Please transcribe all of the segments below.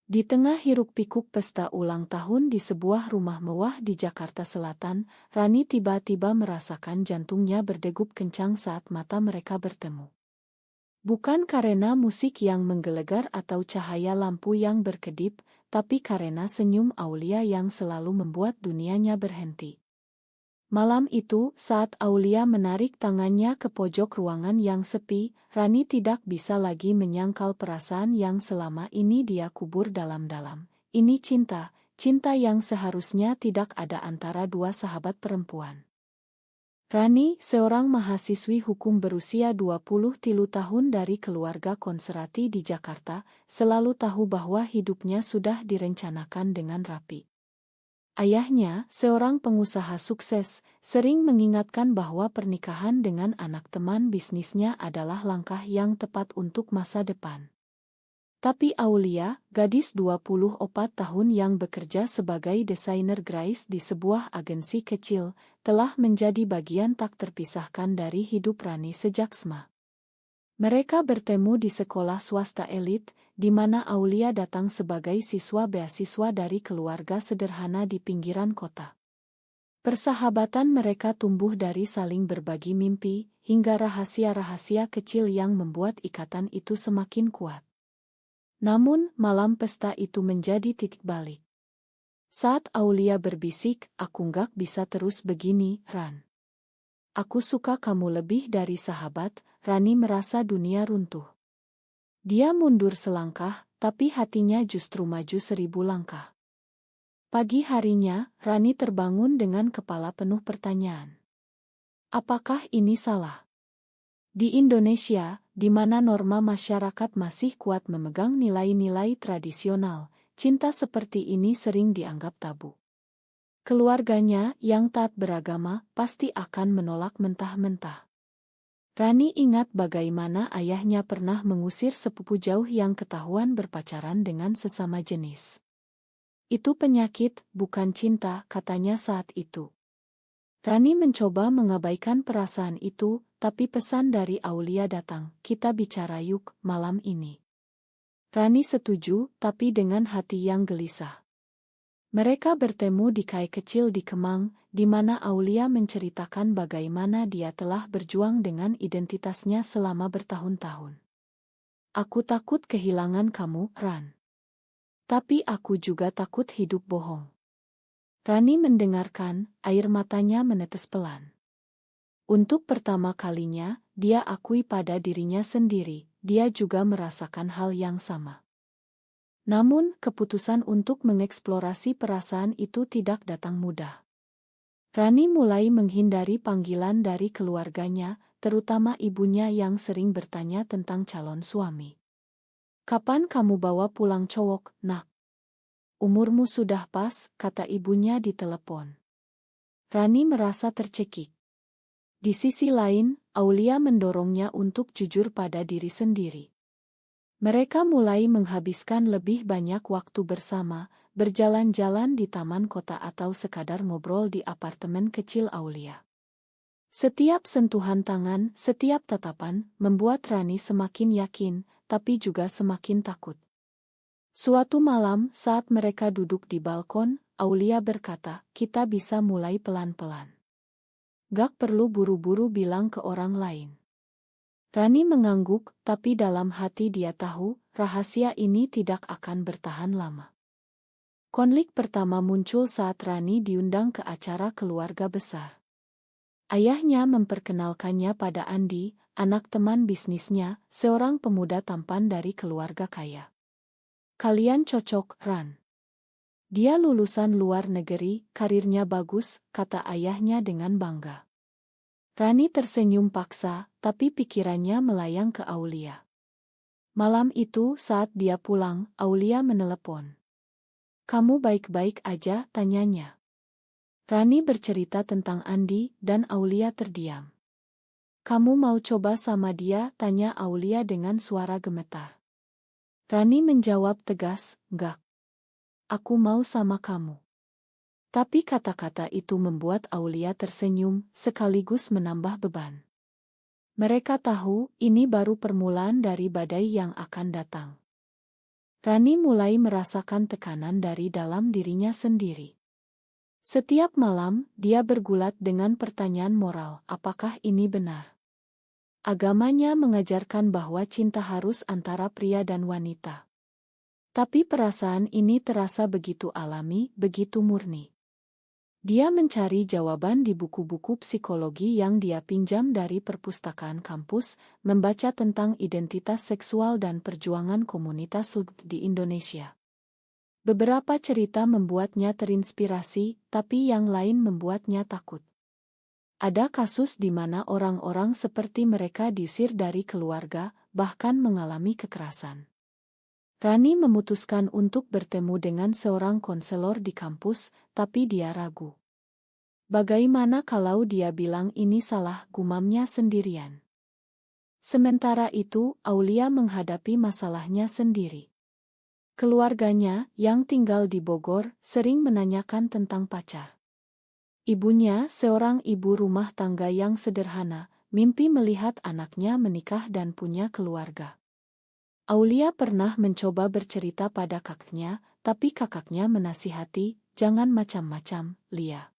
Di tengah hiruk-pikuk pesta ulang tahun di sebuah rumah mewah di Jakarta Selatan, Rani tiba-tiba merasakan jantungnya berdegup kencang saat mata mereka bertemu. Bukan karena musik yang menggelegar atau cahaya lampu yang berkedip, tapi karena senyum Aulia yang selalu membuat dunianya berhenti. Malam itu, saat Aulia menarik tangannya ke pojok ruangan yang sepi, Rani tidak bisa lagi menyangkal perasaan yang selama ini dia kubur dalam-dalam. Ini cinta, cinta yang seharusnya tidak ada antara dua sahabat perempuan. Rani, seorang mahasiswi hukum berusia 23 tahun dari keluarga konserati di Jakarta, selalu tahu bahwa hidupnya sudah direncanakan dengan rapi. Ayahnya, seorang pengusaha sukses, sering mengingatkan bahwa pernikahan dengan anak teman bisnisnya adalah langkah yang tepat untuk masa depan. Tapi Aulia, gadis 24 tahun yang bekerja sebagai desainer grafis di sebuah agensi kecil, telah menjadi bagian tak terpisahkan dari hidup Rani sejak SMA. Mereka bertemu di sekolah swasta elit, di mana Aulia datang sebagai siswa beasiswa dari keluarga sederhana di pinggiran kota. Persahabatan mereka tumbuh dari saling berbagi mimpi, hingga rahasia-rahasia kecil yang membuat ikatan itu semakin kuat. Namun, malam pesta itu menjadi titik balik. Saat Aulia berbisik, "Aku nggak bisa terus begini, Ran. Aku suka kamu lebih dari sahabat." Rani merasa dunia runtuh. Dia mundur selangkah, tapi hatinya justru maju 1000 langkah. Pagi harinya, Rani terbangun dengan kepala penuh pertanyaan. Apakah ini salah? Di Indonesia, di mana norma masyarakat masih kuat memegang nilai-nilai tradisional, cinta seperti ini sering dianggap tabu. Keluarganya yang taat beragama pasti akan menolak mentah-mentah. Rani ingat bagaimana ayahnya pernah mengusir sepupu jauh yang ketahuan berpacaran dengan sesama jenis. Itu penyakit, bukan cinta, katanya saat itu. Rani mencoba mengabaikan perasaan itu, tapi pesan dari Aulia datang, "Kita bicara yuk, malam ini." Rani setuju, tapi dengan hati yang gelisah. Mereka bertemu di kai kecil di Kemang, di mana Aulia menceritakan bagaimana dia telah berjuang dengan identitasnya selama bertahun-tahun. "Aku takut kehilangan kamu, Ran. Tapi aku juga takut hidup bohong." Rani mendengarkan, air matanya menetes pelan. Untuk pertama kalinya, dia akui pada dirinya sendiri, dia juga merasakan hal yang sama. Namun, keputusan untuk mengeksplorasi perasaan itu tidak datang mudah. Rani mulai menghindari panggilan dari keluarganya, terutama ibunya yang sering bertanya tentang calon suami. "Kapan kamu bawa pulang cowok, nak? Umurmu sudah pas," kata ibunya di telepon. Rani merasa tercekik. Di sisi lain, Aulia mendorongnya untuk jujur pada diri sendiri. Mereka mulai menghabiskan lebih banyak waktu bersama, berjalan-jalan di taman kota atau sekadar ngobrol di apartemen kecil Aulia. Setiap sentuhan tangan, setiap tatapan, membuat Rani semakin yakin, tapi juga semakin takut. Suatu malam, saat mereka duduk di balkon, Aulia berkata, "Kita bisa mulai pelan-pelan. Gak perlu buru-buru bilang ke orang lain." Rani mengangguk, tapi dalam hati dia tahu, rahasia ini tidak akan bertahan lama. Konflik pertama muncul saat Rani diundang ke acara keluarga besar. Ayahnya memperkenalkannya pada Andi, anak teman bisnisnya, seorang pemuda tampan dari keluarga kaya. "Kalian cocok, Ran. Dia lulusan luar negeri, karirnya bagus," kata ayahnya dengan bangga. Rani tersenyum paksa, tapi pikirannya melayang ke Aulia. Malam itu saat dia pulang, Aulia menelepon. "Kamu baik-baik aja?" tanyanya. Rani bercerita tentang Andi, dan Aulia terdiam. "Kamu mau coba sama dia?" tanya Aulia dengan suara gemetar. Rani menjawab tegas, "Enggak. Aku mau sama kamu." Tapi kata-kata itu membuat Aulia tersenyum, sekaligus menambah beban. Mereka tahu, ini baru permulaan dari badai yang akan datang. Rani mulai merasakan tekanan dari dalam dirinya sendiri. Setiap malam, dia bergulat dengan pertanyaan moral, apakah ini benar? Agamanya mengajarkan bahwa cinta harus antara pria dan wanita. Tapi perasaan ini terasa begitu alami, begitu murni. Dia mencari jawaban di buku-buku psikologi yang dia pinjam dari perpustakaan kampus, membaca tentang identitas seksual dan perjuangan komunitas LGBT di Indonesia. Beberapa cerita membuatnya terinspirasi, tapi yang lain membuatnya takut. Ada kasus di mana orang-orang seperti mereka diusir dari keluarga, bahkan mengalami kekerasan. Rani memutuskan untuk bertemu dengan seorang konselor di kampus, tapi dia ragu. Bagaimana kalau dia bilang ini salah, gumamnya sendirian. Sementara itu, Aulia menghadapi masalahnya sendiri. Keluarganya, yang tinggal di Bogor, sering menanyakan tentang pacar. Ibunya, seorang ibu rumah tangga yang sederhana, mimpi melihat anaknya menikah dan punya keluarga. Aulia pernah mencoba bercerita pada kakaknya, tapi kakaknya menasihati, jangan macam-macam, Lia.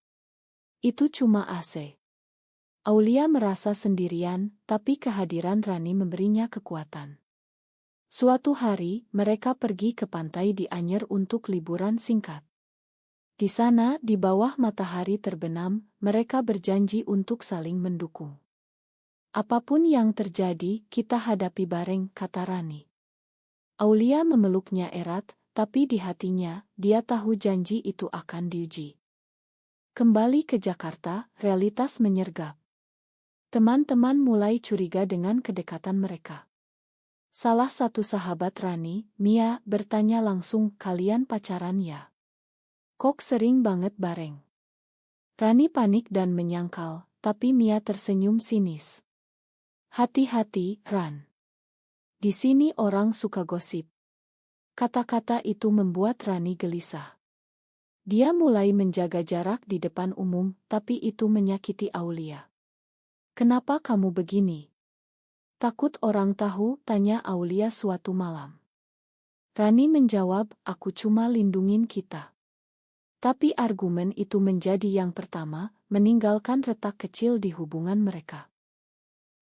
Itu cuma AC. Aulia merasa sendirian, tapi kehadiran Rani memberinya kekuatan. Suatu hari, mereka pergi ke pantai di Anyer untuk liburan singkat. Di sana, di bawah matahari terbenam, mereka berjanji untuk saling mendukung. Apapun yang terjadi, kita hadapi bareng, kata Rani. Aulia memeluknya erat, tapi di hatinya, dia tahu janji itu akan diuji. Kembali ke Jakarta, realitas menyergap. Teman-teman mulai curiga dengan kedekatan mereka. Salah satu sahabat Rani, Mia, bertanya langsung, kalian pacaran ya? Kok sering banget bareng? Rani panik dan menyangkal, tapi Mia tersenyum sinis. Hati-hati, Ran. Di sini orang suka gosip. Kata-kata itu membuat Rani gelisah. Dia mulai menjaga jarak di depan umum, tapi itu menyakiti Aulia. Kenapa kamu begini? Takut orang tahu, tanya Aulia suatu malam. Rani menjawab, aku cuma lindungin kita. Tapi argumen itu menjadi yang pertama, meninggalkan retak kecil di hubungan mereka.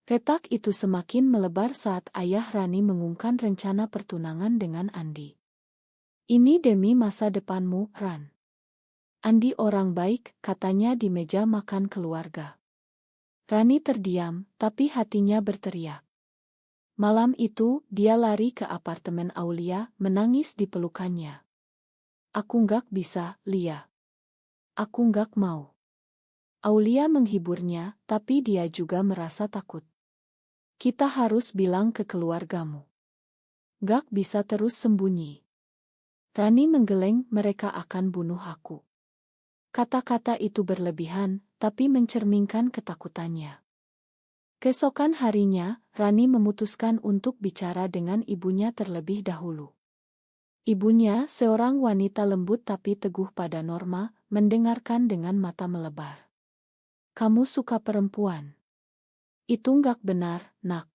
Retak itu semakin melebar saat ayah Rani mengumumkan rencana pertunangan dengan Andi. Ini demi masa depanmu, Ran. Andi orang baik, katanya di meja makan keluarga. Rani terdiam, tapi hatinya berteriak. Malam itu, dia lari ke apartemen Aulia, menangis di pelukannya. Aku nggak bisa, Lia. Aku nggak mau. Aulia menghiburnya, tapi dia juga merasa takut. Kita harus bilang ke keluargamu. Gak bisa terus sembunyi. Rani menggeleng, mereka akan bunuh aku. Kata-kata itu berlebihan, tapi mencerminkan ketakutannya. Keesokan harinya, Rani memutuskan untuk bicara dengan ibunya terlebih dahulu. Ibunya, seorang wanita lembut tapi teguh pada norma, mendengarkan dengan mata melebar. Kamu suka perempuan? Itu nggak benar, nak.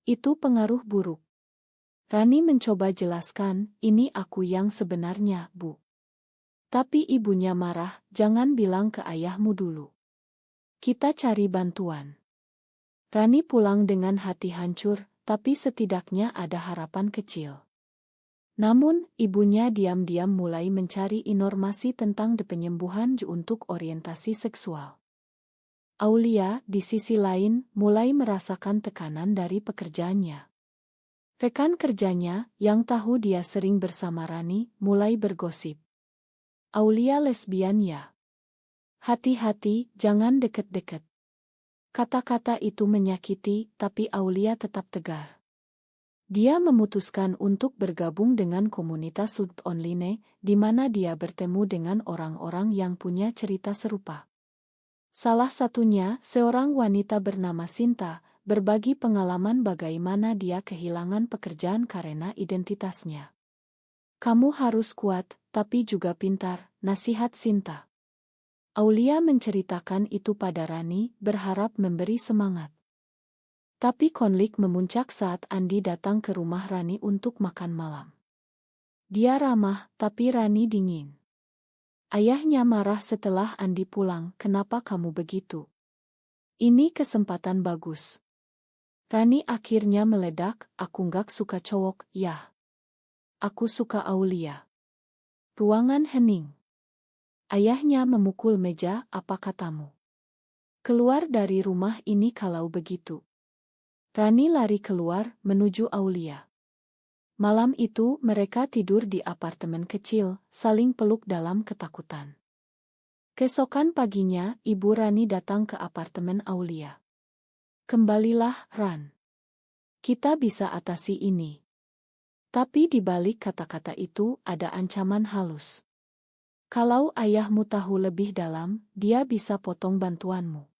Itu pengaruh buruk. Rani mencoba jelaskan, ini aku yang sebenarnya, Bu. Tapi ibunya marah, jangan bilang ke ayahmu dulu. Kita cari bantuan. Rani pulang dengan hati hancur, tapi setidaknya ada harapan kecil. Namun, ibunya diam-diam mulai mencari informasi tentang penyembuhan untuk orientasi seksual. Aulia, di sisi lain, mulai merasakan tekanan dari pekerjaannya. Rekan kerjanya, yang tahu dia sering bersama Rani, mulai bergosip. Aulia lesbian ya? Hati-hati, jangan deket-deket. Kata-kata itu menyakiti, tapi Aulia tetap tegar. Dia memutuskan untuk bergabung dengan komunitas LGBT online, di mana dia bertemu dengan orang-orang yang punya cerita serupa. Salah satunya, seorang wanita bernama Sinta, berbagi pengalaman bagaimana dia kehilangan pekerjaan karena identitasnya. Kamu harus kuat, tapi juga pintar, nasihat Sinta. Aulia menceritakan itu pada Rani, berharap memberi semangat. Tapi konflik memuncak saat Andi datang ke rumah Rani untuk makan malam. Dia ramah, tapi Rani dingin. Ayahnya marah setelah Andi pulang, kenapa kamu begitu? Ini kesempatan bagus. Rani akhirnya meledak, aku nggak suka cowok, yah. Aku suka Aulia. Ruangan hening. Ayahnya memukul meja, apa katamu? Keluar dari rumah ini kalau begitu. Rani lari keluar, menuju Aulia. Malam itu mereka tidur di apartemen kecil, saling peluk dalam ketakutan. Keesokan paginya, Ibu Rani datang ke apartemen Aulia. Kembalilah, Ran. Kita bisa atasi ini. Tapi di balik kata-kata itu ada ancaman halus. Kalau ayahmu tahu lebih dalam, dia bisa potong bantuanmu.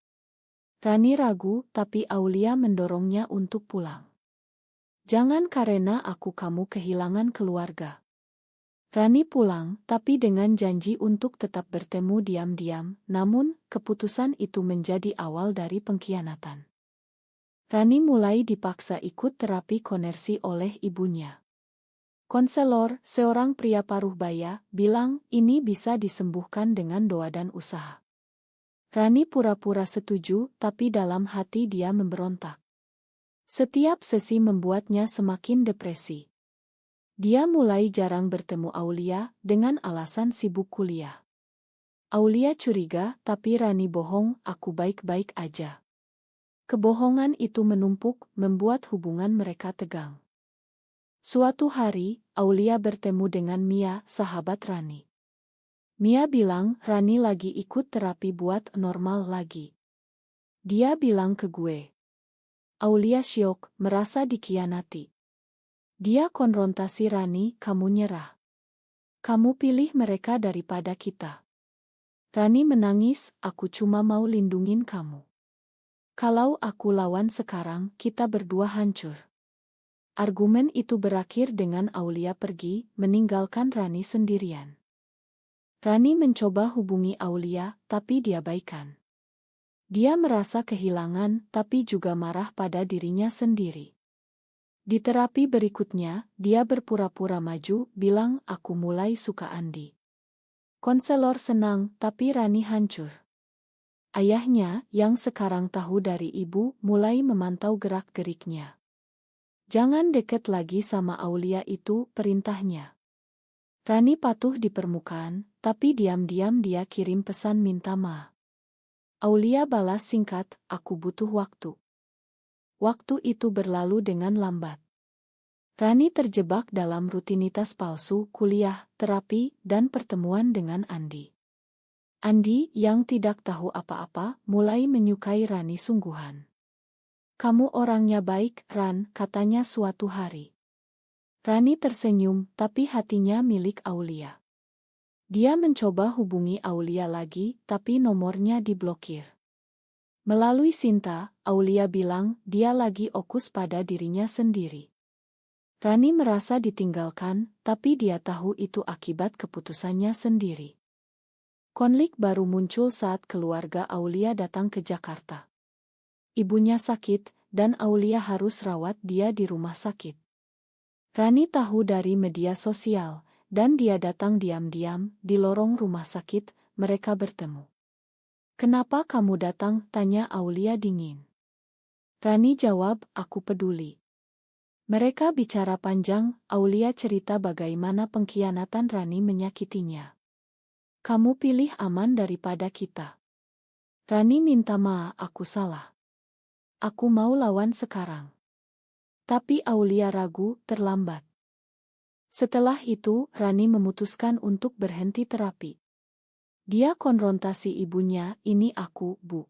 Rani ragu, tapi Aulia mendorongnya untuk pulang. Jangan karena kamu kehilangan keluarga. Rani pulang, tapi dengan janji untuk tetap bertemu diam-diam, namun keputusan itu menjadi awal dari pengkhianatan. Rani mulai dipaksa ikut terapi konversi oleh ibunya. Konselor, seorang pria paruh baya, bilang ini bisa disembuhkan dengan doa dan usaha. Rani pura-pura setuju, tapi dalam hati dia memberontak. Setiap sesi membuatnya semakin depresi. Dia mulai jarang bertemu Aulia dengan alasan sibuk kuliah. Aulia curiga, tapi Rani bohong, aku baik-baik aja. Kebohongan itu menumpuk, membuat hubungan mereka tegang. Suatu hari, Aulia bertemu dengan Mia, sahabat Rani. Mia bilang, Rani lagi ikut terapi buat normal lagi. Dia bilang ke gue. Aulia syok, merasa dikhianati. Dia konfrontasi Rani, kamu nyerah. Kamu pilih mereka daripada kita. Rani menangis, aku cuma mau lindungin kamu. Kalau aku lawan sekarang, kita berdua hancur. Argumen itu berakhir dengan Aulia pergi, meninggalkan Rani sendirian. Rani mencoba hubungi Aulia, tapi diabaikan. Dia merasa kehilangan, tapi juga marah pada dirinya sendiri. Di terapi berikutnya, dia berpura-pura maju, bilang, aku mulai suka Andi. Konselor senang, tapi Rani hancur. Ayahnya, yang sekarang tahu dari ibu, mulai memantau gerak-geriknya. Jangan deket lagi sama Aulia itu, perintahnya. Rani patuh di permukaan, tapi diam-diam dia kirim pesan minta maaf. Aulia balas singkat, aku butuh waktu. Waktu itu berlalu dengan lambat. Rani terjebak dalam rutinitas palsu, kuliah, terapi, dan pertemuan dengan Andi. Andi, yang tidak tahu apa-apa, mulai menyukai Rani sungguhan. Kamu orangnya baik, Ran, katanya suatu hari. Rani tersenyum, tapi hatinya milik Aulia. Dia mencoba hubungi Aulia lagi, tapi nomornya diblokir. Melalui Sinta, Aulia bilang dia lagi fokus pada dirinya sendiri. Rani merasa ditinggalkan, tapi dia tahu itu akibat keputusannya sendiri. Konflik baru muncul saat keluarga Aulia datang ke Jakarta. Ibunya sakit, dan Aulia harus rawat dia di rumah sakit. Rani tahu dari media sosial, dan dia datang diam-diam, di lorong rumah sakit, mereka bertemu. Kenapa kamu datang? Tanya Aulia dingin. Rani jawab, aku peduli. Mereka bicara panjang, Aulia cerita bagaimana pengkhianatan Rani menyakitinya. Kamu pilih aman daripada kita. Rani minta maaf, aku salah. Aku mau lawan sekarang. Tapi Aulia ragu, terlambat. Setelah itu, Rani memutuskan untuk berhenti terapi. Dia konfrontasi ibunya, ini aku, Bu.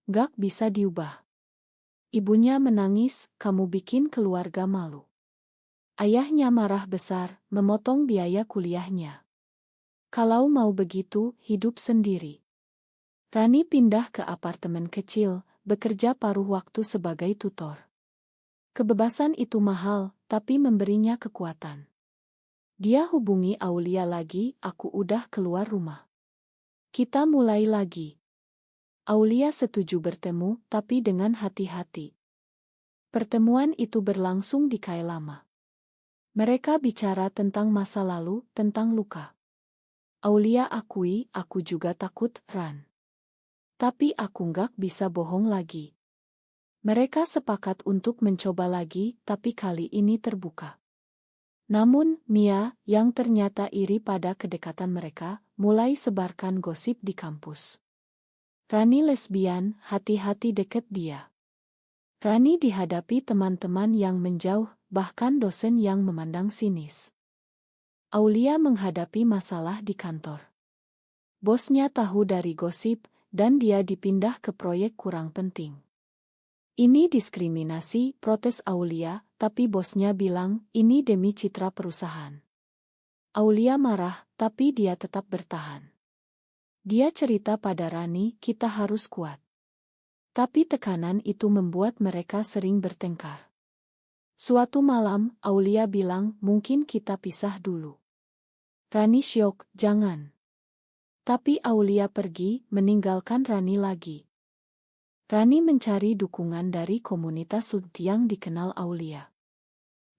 Gak bisa diubah. Ibunya menangis, kamu bikin keluarga malu. Ayahnya marah besar, memotong biaya kuliahnya. Kalau mau begitu, hidup sendiri. Rani pindah ke apartemen kecil, bekerja paruh waktu sebagai tutor. Kebebasan itu mahal, tapi memberinya kekuatan. Dia hubungi Aulia lagi, aku udah keluar rumah. Kita mulai lagi. Aulia setuju bertemu, tapi dengan hati-hati. Pertemuan itu berlangsung di Kailama. Mereka bicara tentang masa lalu, tentang luka. Aulia akui, aku juga takut, Ran. Tapi aku nggak bisa bohong lagi. Mereka sepakat untuk mencoba lagi, tapi kali ini terbuka. Namun, Mia, yang ternyata iri pada kedekatan mereka, mulai sebarkan gosip di kampus. Rani lesbian, hati-hati deket dia. Rani dihadapi teman-teman yang menjauh, bahkan dosen yang memandang sinis. Aulia menghadapi masalah di kantor. Bosnya tahu dari gosip, dan dia dipindah ke proyek kurang penting. Ini diskriminasi, protes Aulia, tapi bosnya bilang, ini demi citra perusahaan. Aulia marah, tapi dia tetap bertahan. Dia cerita pada Rani, kita harus kuat. Tapi tekanan itu membuat mereka sering bertengkar. Suatu malam, Aulia bilang, mungkin kita pisah dulu. Rani syok, jangan. Tapi Aulia pergi, meninggalkan Rani lagi. Rani mencari dukungan dari komunitas yang dikenal Aulia.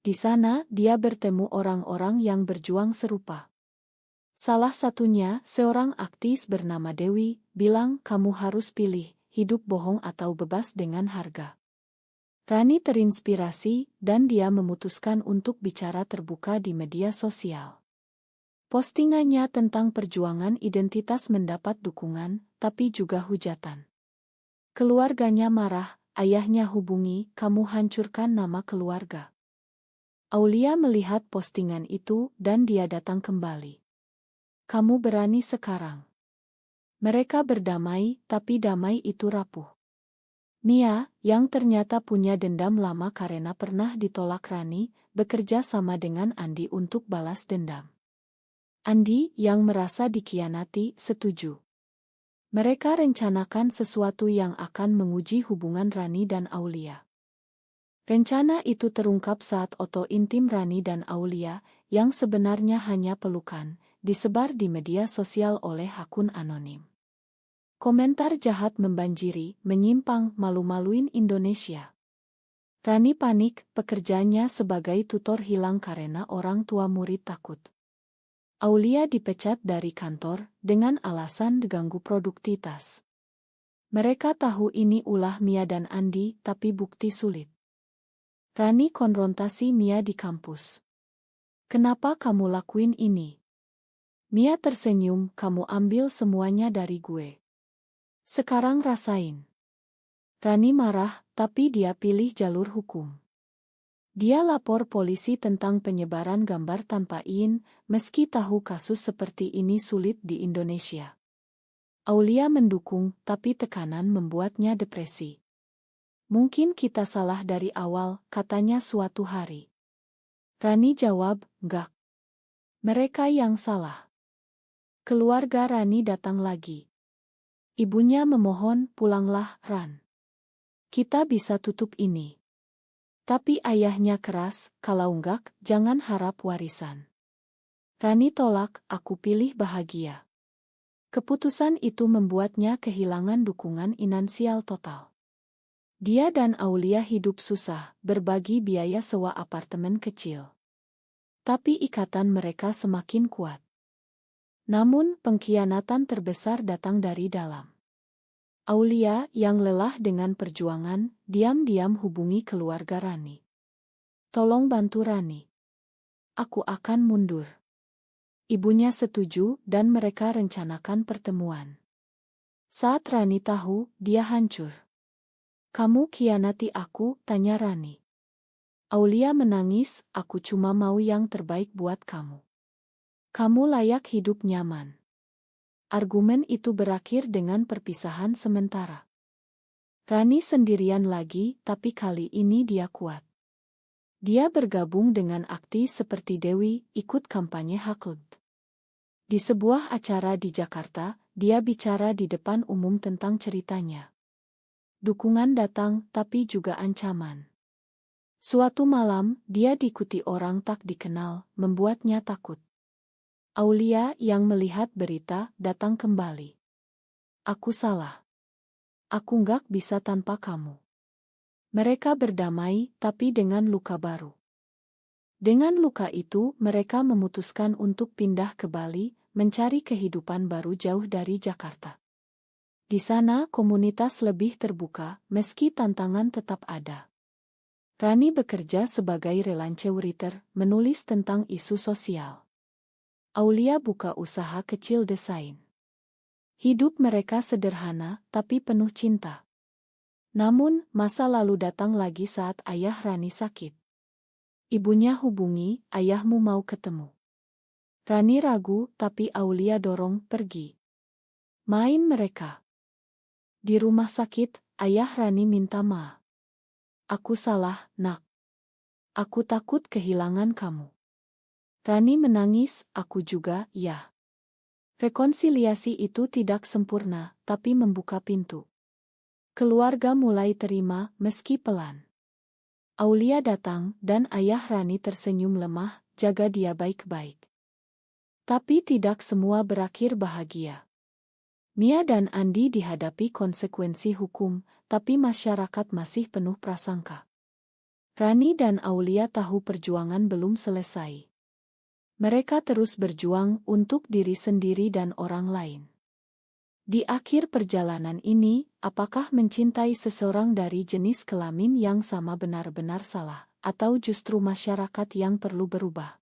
Di sana, dia bertemu orang-orang yang berjuang serupa. Salah satunya, seorang aktis bernama Dewi, bilang kamu harus pilih, hidup bohong atau bebas dengan harga. Rani terinspirasi, dan dia memutuskan untuk bicara terbuka di media sosial. Postingannya tentang perjuangan identitas mendapat dukungan, tapi juga hujatan. Keluarganya marah, ayahnya hubungi, kamu hancurkan nama keluarga. Aulia melihat postingan itu dan dia datang kembali. Kamu berani sekarang. Mereka berdamai, tapi damai itu rapuh. Mia, yang ternyata punya dendam lama karena pernah ditolak Rani, bekerja sama dengan Andi untuk balas dendam. Andi, yang merasa dikhianati, setuju. Mereka rencanakan sesuatu yang akan menguji hubungan Rani dan Aulia. Rencana itu terungkap saat foto intim Rani dan Aulia, yang sebenarnya hanya pelukan, disebar di media sosial oleh akun anonim. Komentar jahat membanjiri, menyimpang, malu-maluin Indonesia. Rani panik, pekerjaannya sebagai tutor hilang karena orang tua murid takut. Aulia dipecat dari kantor dengan alasan diganggu produktivitas. Mereka tahu ini ulah Mia dan Andi, tapi bukti sulit. Rani konfrontasi Mia di kampus. Kenapa kamu lakuin ini? Mia tersenyum, kamu ambil semuanya dari gue. Sekarang rasain. Rani marah, tapi dia pilih jalur hukum. Dia lapor polisi tentang penyebaran gambar tanpa izin, meski tahu kasus seperti ini sulit di Indonesia. Aulia mendukung, tapi tekanan membuatnya depresi. Mungkin kita salah dari awal, katanya suatu hari. Rani jawab, enggak. Mereka yang salah. Keluarga Rani datang lagi. Ibunya memohon, pulanglah, Ran. Kita bisa tutup ini. Tapi ayahnya keras, kalau enggak, jangan harap warisan. Rani tolak, aku pilih bahagia. Keputusan itu membuatnya kehilangan dukungan finansial total. Dia dan Aulia hidup susah, berbagi biaya sewa apartemen kecil. Tapi ikatan mereka semakin kuat. Namun, pengkhianatan terbesar datang dari dalam. Aulia, yang lelah dengan perjuangan, diam-diam hubungi keluarga Rani. Tolong bantu Rani. Aku akan mundur. Ibunya setuju dan mereka rencanakan pertemuan. Saat Rani tahu, dia hancur. Kamu khianati aku, tanya Rani. Aulia menangis, aku cuma mau yang terbaik buat kamu. Kamu layak hidup nyaman. Argumen itu berakhir dengan perpisahan sementara. Rani sendirian lagi, tapi kali ini dia kuat. Dia bergabung dengan aktis seperti Dewi, ikut kampanye HAKLD. Di sebuah acara di Jakarta, dia bicara di depan umum tentang ceritanya. Dukungan datang, tapi juga ancaman. Suatu malam, dia diikuti orang tak dikenal, membuatnya takut. Aulia yang melihat berita datang kembali. Aku salah. Aku nggak bisa tanpa kamu. Mereka berdamai, tapi dengan luka baru. Dengan luka itu, mereka memutuskan untuk pindah ke Bali, mencari kehidupan baru jauh dari Jakarta. Di sana, komunitas lebih terbuka, meski tantangan tetap ada. Rani bekerja sebagai relance writer, menulis tentang isu sosial. Aulia buka usaha kecil desain. Hidup mereka sederhana, tapi penuh cinta. Namun, masa lalu datang lagi saat ayah Rani sakit. Ibunya hubungi, ayahmu mau ketemu. Rani ragu, tapi Aulia dorong pergi. Main mereka. Di rumah sakit, ayah Rani minta maaf. Aku salah, nak. Aku takut kehilangan kamu. Rani menangis, aku juga, ya. Rekonsiliasi itu tidak sempurna, tapi membuka pintu. Keluarga mulai terima, meski pelan. Aulia datang, dan ayah Rani tersenyum lemah, jaga dia baik-baik. Tapi tidak semua berakhir bahagia. Mia dan Andi dihadapi konsekuensi hukum, tapi masyarakat masih penuh prasangka. Rani dan Aulia tahu perjuangan belum selesai. Mereka terus berjuang untuk diri sendiri dan orang lain. Di akhir perjalanan ini, apakah mencintai seseorang dari jenis kelamin yang sama benar-benar salah, atau justru masyarakat yang perlu berubah?